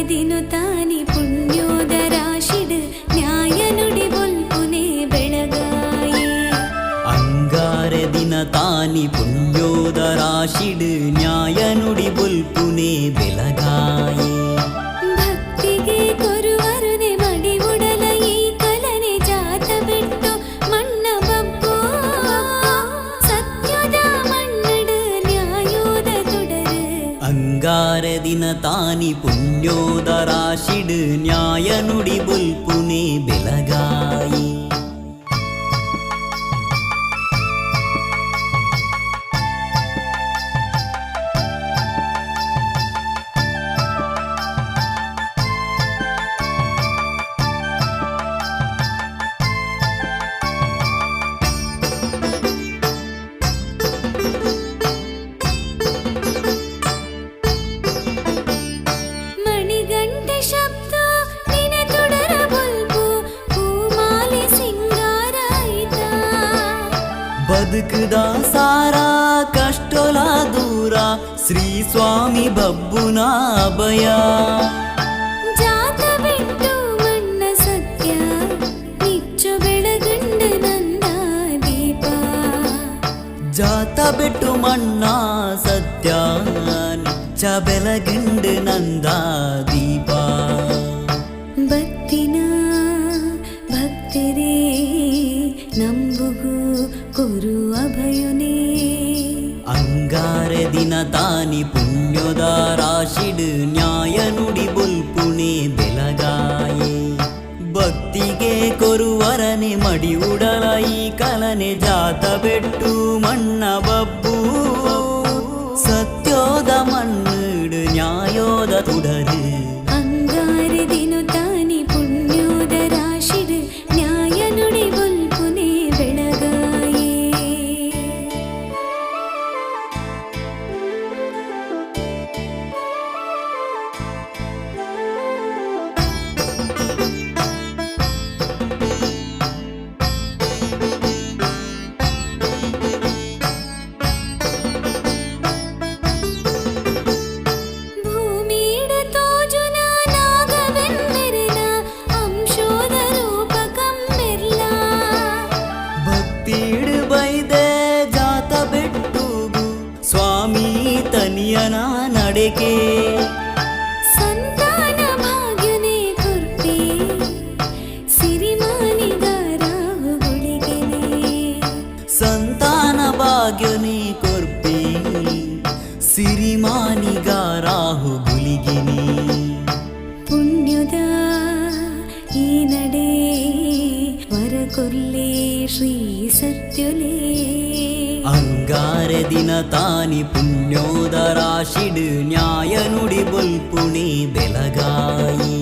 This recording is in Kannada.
ದಿನ ತಾನಿ ಪುಣ್ಯೋದ ರಾಶಿಡ್ ನ್ಯಾಯ ನುಡಿ ಬೊಲ್ಪುನೆ ಬೆಳಗಾಯೆ ಅಂಗಾರೆ ದಿನ ತಾನಿ ಪುಣ್ಯೋದ ರಾಶಿಡ್ ನ್ಯಾಯ ನುಡಿ ಬೊಲ್ಪುನೆ ಬೆಳಗಾಯೆ ಭಕ್ತಿಗೆ ಕೊರುವರುನೆ ಮಡಿ ಉಡಲ ಈ ಕಲನೆ ಜಾತ ಬಿಟ್ಟು ಮಣ್ಣ ಬಬ್ಬು ಸತ್ಯದ ಮಣ್ಣಡು ನ್ಯಾಯೋದ ತುಡರು ಅಂಗಾರೆ ದಿನ ತಾನಿ ಪುಣ್ಯೋದ ರಾಶಿಡ್ ನ್ಯಾಯ ನುಡಿ ಬೊಲ್ಪುನೆ ಬೆಳಗಾಯಿ ಮಣಿಗಂಟೆ ಶಬ್ದ ನಿನೆ ತುಡರ ಬೊಲ್ಪು ಹೂಮಾಲೆ ಸಿಂಗಾರ ಆಯ್ತಾ ಬದುಕದ ಸಾರ ಕಷ್ಟೊಲ ದೂರ ಶ್ರೀ ಸ್ವಾಮಿ ಬಬ್ಬುನ ಅಭಯ ಜಾತ ಬಿಟ್ಟು ಮಣ್ಣ ಸತ್ಯ ನಿಚ್ಚ ಬೆಳಗಂಡ ನಂದ ದೀಪ ಜಾತ ಬಿಟ್ಟು ಮಣ್ಣ ಸತ್ಯ ನಿಚ್ಚ ಬೆಳಗಿಂಡು ನಂದ ದೀಪ ಬತ್ತಿನ ಭಕ್ತರೇ ನಂಬುಗು ಕೊರು ಅಭಯುನೇ ಅಂಗಾರೆ ದಿನ ತಾನಿ ಪುಣ್ಯದ ರಾಶಿಡ್ ನ್ಯಾಯ ನುಡಿ ಬೊಲ್ಪುನೆ ಬೆಳಗಾಯೆ ಭಕ್ತಿಗೆ ಕೊರುವರನೆ ಮಡಿ ಉಡಲ ಈ ಕಲನೆ ಜಾತ ಬೆಟ್ಟು ಮಣ್ಣ ಬಬ್ಬು ಸತ್ಯೋದ ಮಣ್ಣುಡು ನ್ಯಾಯೋದ ತುಡರು ಅಂಗಾರೆ ದಿನ ತಾನಿ ಪುಣ್ಯೋದ ರಾಶಿಡ್ ನ್ಯಾಯ ನುಡಿ ಬೊಲ್ಪುನೆ ಬೆಳಗಾಯೆ ಭೂಮಿಡ ತೋಜುನ ನಾಗವೆನ್ನೆರೆನ ಅಂಶೋದ ರೂಪಕಂ ಮೆರ್ಲ ಭಕ್ತಿಡ್ ಬೈದೆ ಜಾತ ಬೆಟ್ಟುಗು ಸ್ವಾಮಿ ತನಿಯನ ನಡೆಕೆ ಸಂತಾನ ಭಾಗ್ಯನೇ ಕೊರ್ಪೆ ಸಿರಿಮಾನಿಗಾರ ಹುಗುಳಿಗೆನೆ ಸಂತಾನ ಭಾಗ್ಯನೇ ಕೊರ್ಪಿ ಸಿರಿಮಾನಿಗಾರಾಹು ಗುಲಿಗಿನಿ ಪುಣ್ಯದ ಈ ನಡೆ ವರ ಕೊರ್ಲೆ ಶ್ರೀ ಸತ್ಯುಲೇ ಅಂಗಾರೆ ದಿನ ತಾನಿ ಪುಣ್ಯೋದ ರಾಶಿಡ್ ನ್ಯಾಯ ನುಡಿ ಬೊಲ್ಪುನೆ ಬೆಳಗಾಯಿ